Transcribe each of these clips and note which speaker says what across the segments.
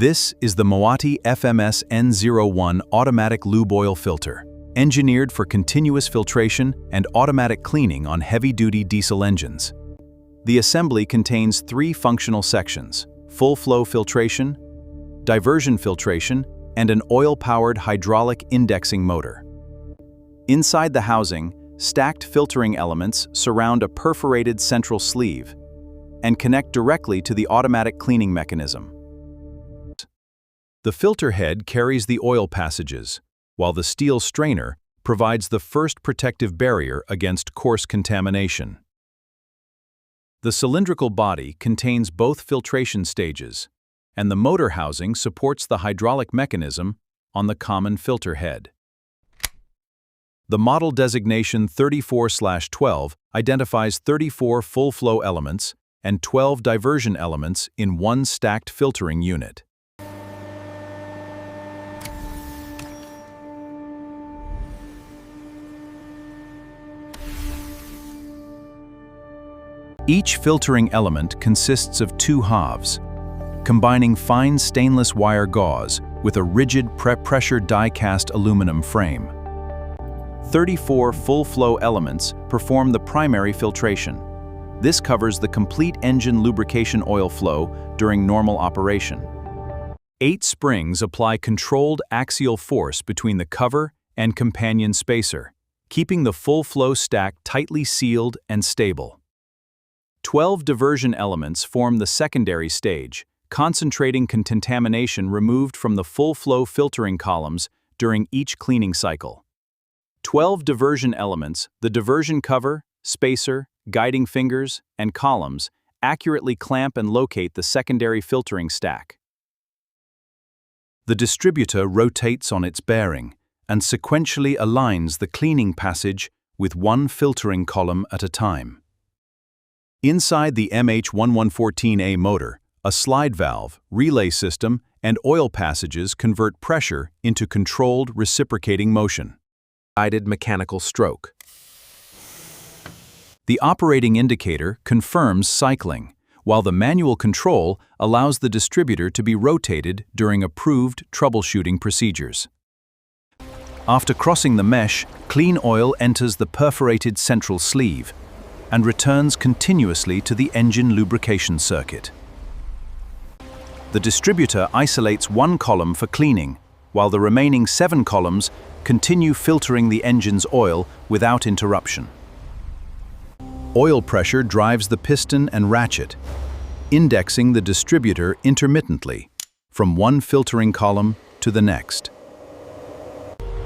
Speaker 1: This is the Moatti FMS No.1 automatic lube oil filter, engineered for continuous filtration and automatic cleaning on heavy-duty diesel engines. The assembly contains three functional sections: full-flow filtration, diversion filtration, and an oil-powered hydraulic indexing motor. Inside the housing, stacked filtering elements surround a perforated central sleeve and connect directly to the automatic cleaning mechanism. The filter head carries the oil passages, while the steel strainer provides the first protective barrier against coarse contamination. The cylindrical body contains both filtration stages, and the motor housing supports the hydraulic mechanism on the common filter head. The model designation 34/12 identifies 34 full-flow elements and 12 diversion elements in one stacked filtering unit. Each filtering element consists of two halves, combining fine stainless wire gauze with a rigid pressure die-cast aluminum frame. 34 full-flow elements perform the primary filtration. This covers the complete engine lubrication oil flow during normal operation. 8 springs apply controlled axial force between the cover and companion spacer, keeping the full-flow stack tightly sealed and stable. 12 diversion elements form the secondary stage, concentrating contamination removed from the full-flow filtering columns during each cleaning cycle. 12 diversion elements, the diversion cover, spacer, guiding fingers, and columns, accurately clamp and locate the secondary filtering stack. The distributor rotates on its bearing and sequentially aligns the cleaning passage with one filtering column at a time. Inside the MH1114A motor, a slide valve, relay system, and oil passages convert pressure into controlled reciprocating motion. Guided mechanical stroke. The operating indicator confirms cycling, while the manual control allows the distributor to be rotated during approved troubleshooting procedures. After crossing the mesh, clean oil enters the perforated central sleeve and returns continuously to the engine lubrication circuit. The distributor isolates one column for cleaning, while the remaining 7 columns continue filtering the engine's oil without interruption. Oil pressure drives the piston and ratchet, indexing the distributor intermittently from one filtering column to the next.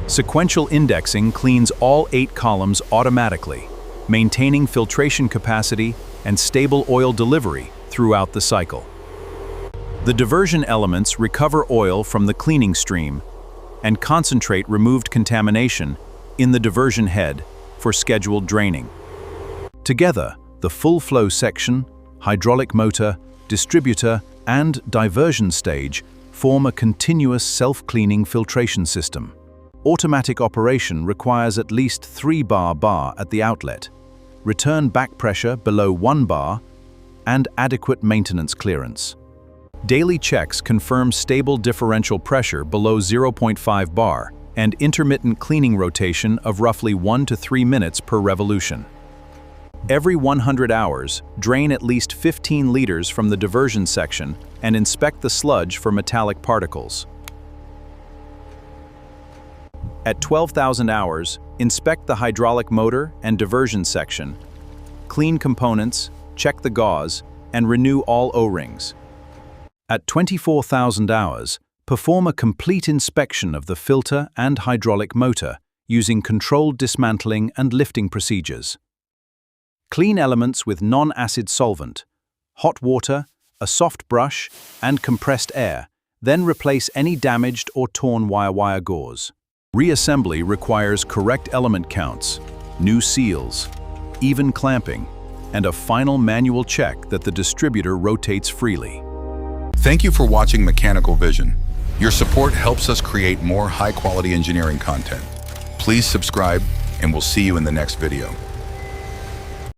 Speaker 1: Sequential indexing cleans all 8 columns automatically, maintaining filtration capacity and stable oil delivery throughout the cycle. The diversion elements recover oil from the cleaning stream and concentrate removed contamination in the diversion head for scheduled draining. Together, the full-flow section, hydraulic motor, distributor, and diversion stage form a continuous self-cleaning filtration system. Automatic operation requires at least 3 bar at the outlet, return back pressure below 1 bar, and adequate maintenance clearance. Daily checks confirm stable differential pressure below 0.5 bar and intermittent cleaning rotation of roughly 1 to 3 minutes per revolution. Every 100 hours, drain at least 15 liters from the diversion section and inspect the sludge for metallic particles. At 12,000 hours, inspect the hydraulic motor and diversion section, clean components, check the gauze, and renew all O-rings. At 24,000 hours, perform a complete inspection of the filter and hydraulic motor using controlled dismantling and lifting procedures. Clean elements with non-acid solvent, hot water, a soft brush, and compressed air, then replace any damaged or torn wire gauze. Reassembly requires correct element counts, new seals, even clamping, and a final manual check that the distributor rotates freely.
Speaker 2: Thank you for watching Mechanical Vision. Your support helps us create more high-quality engineering content. Please subscribe, and we'll see you in the next video.